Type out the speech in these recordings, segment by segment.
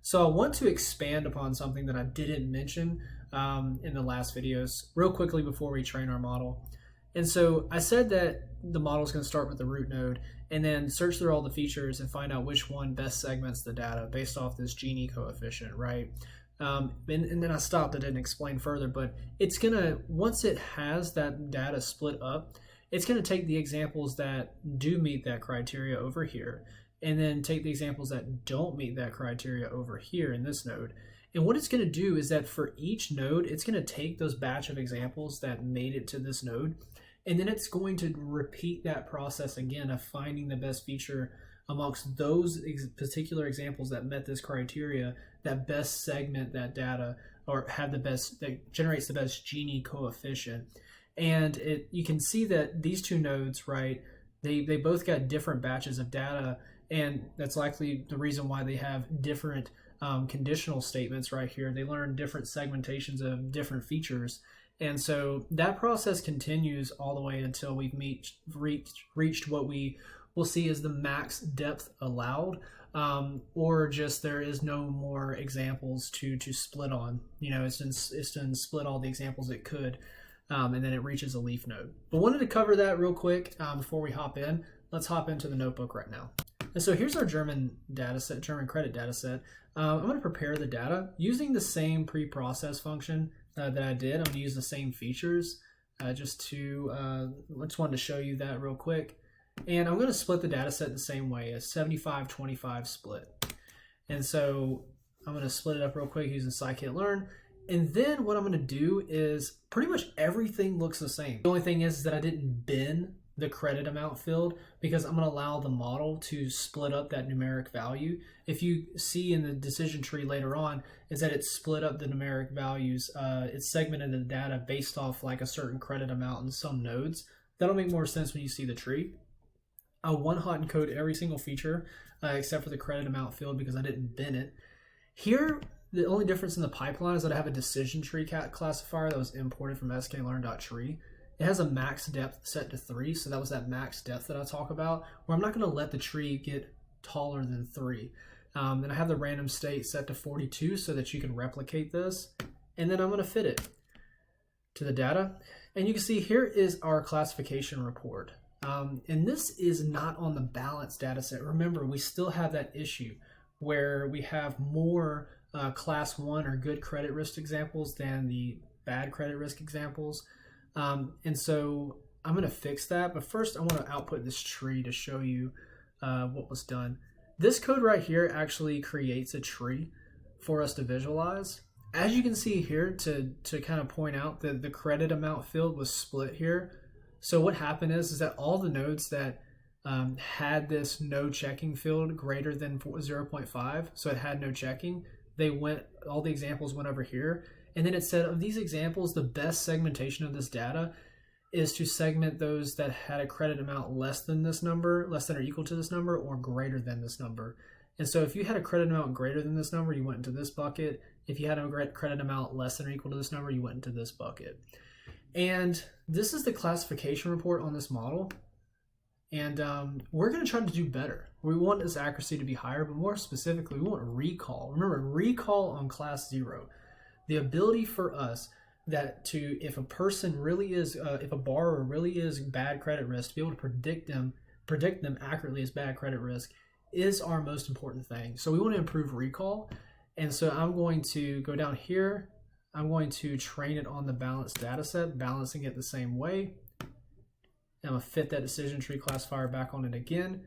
So I want to expand upon something that I didn't mention in the last videos real quickly before we train our model. And so I said that the model is going to start with the root node and then search through all the features and find out which one best segments the data based off this Gini coefficient, right? And then I stopped. I didn't explain further, but it's going to, once it has that data split up, it's going to take the examples that do meet that criteria over here and then take the examples that don't meet that criteria over here in this node. And what it's going to do is that for each node, it's going to take those batch of examples that made it to this node, and then it's going to repeat that process again of finding the best feature amongst those particular examples that met this criteria that best segment that data or have the best, that generates the best Gini coefficient. And you can see that these two nodes, right, they both got different batches of data, and that's likely the reason why they have different conditional statements right here. They learn different segmentations of different features. And so that process continues all the way until we've reached what we will see as the max depth allowed, or just there is no more examples to split on. You know, it's done split all the examples it could, and then it reaches a leaf node. But wanted to cover that real quick before we hop in. Let's hop into the notebook right now. And so here's our German data set, German credit data set. I'm going to prepare the data using the same pre-process function that I did. I'm going to use the same features I just wanted to show you that real quick. And I'm going to split the data set the same way, a 75-25 split. And so I'm going to split it up real quick using scikit-learn. And then what I'm going to do is pretty much everything looks the same. The only thing is that I didn't bin the credit amount field because I'm going to allow the model to split up that numeric value. If you see in the decision tree later on, is that it split up the numeric values. It segmented the data based off like a certain credit amount in some nodes. That'll make more sense when you see the tree. I one-hot encode every single feature except for the credit amount field because I didn't bin it. Here, the only difference in the pipeline is that I have a decision tree classifier that was imported from sklearn.tree. It has a max depth set to 3, so that was that max depth that I talk about, where I'm not going to let the tree get taller than 3. And I have the random state set to 42 so that you can replicate this. And then I'm going to fit it to the data. And you can see here is our classification report. And this is not on the balanced data set. Remember, we still have that issue where we have more class 1 or good credit risk examples than the bad credit risk examples. And so I'm going to fix that, but first I want to output this tree to show you what was done. This code right here actually creates a tree for us to visualize. As you can see here, to kind of point out that the credit amount field was split here. So what happened is that all the nodes that had this no checking field greater than 0.5, so it had no checking, all the examples went over here. And then it said of these examples, the best segmentation of this data is to segment those that had a credit amount less than this number, less than or equal to this number, or greater than this number. And so if you had a credit amount greater than this number, you went into this bucket. If you had a credit amount less than or equal to this number, you went into this bucket. And this is the classification report on this model. And we're going to try to do better. We want this accuracy to be higher, but more specifically, we want recall. Remember, recall on class 0. The ability for us if a person really is, if a borrower really is bad credit risk, to be able to predict them accurately as bad credit risk is our most important thing. So we want to improve recall. And so I'm going to go down here. I'm going to train it on the balanced data set, balancing it the same way. I'm going to fit that decision tree classifier back on it again.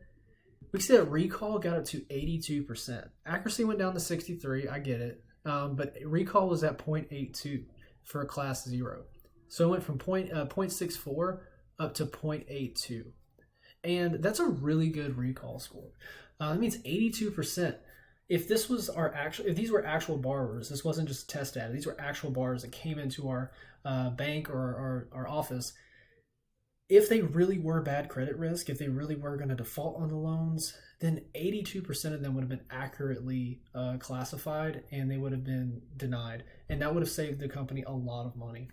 We see that recall got up to 82%. Accuracy went down to 63, I get it. But recall was at 0.82 for a class 0. So it went from 0.64 up to 0.82. And that's a really good recall score. That means 82%. If these were actual borrowers, this wasn't just test data, these were actual borrowers that came into our bank or our office, if they really were bad credit risk, if they really were going to default on the loans, then 82% of them would have been accurately classified and they would have been denied. And that would have saved the company a lot of money.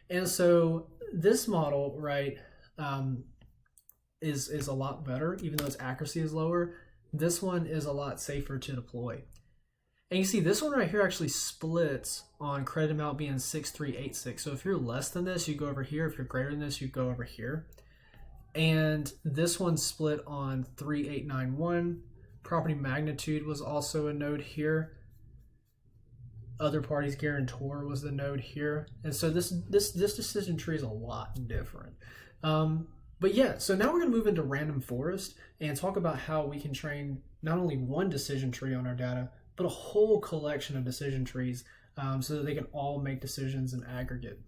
And so this model, right, is a lot better, even though its accuracy is lower. This one is a lot safer to deploy. And you see this one right here actually splits on credit amount being 6386. So if you're less than this, you go over here. If you're greater than this, you go over here. And this one split on 3891. Property magnitude was also a node here. Other parties guarantor was the node here. And so this decision tree is a lot different. But yeah, so now we're going to move into random forest and talk about how we can train not only one decision tree on our data, but a whole collection of decision trees so that they can all make decisions in aggregate.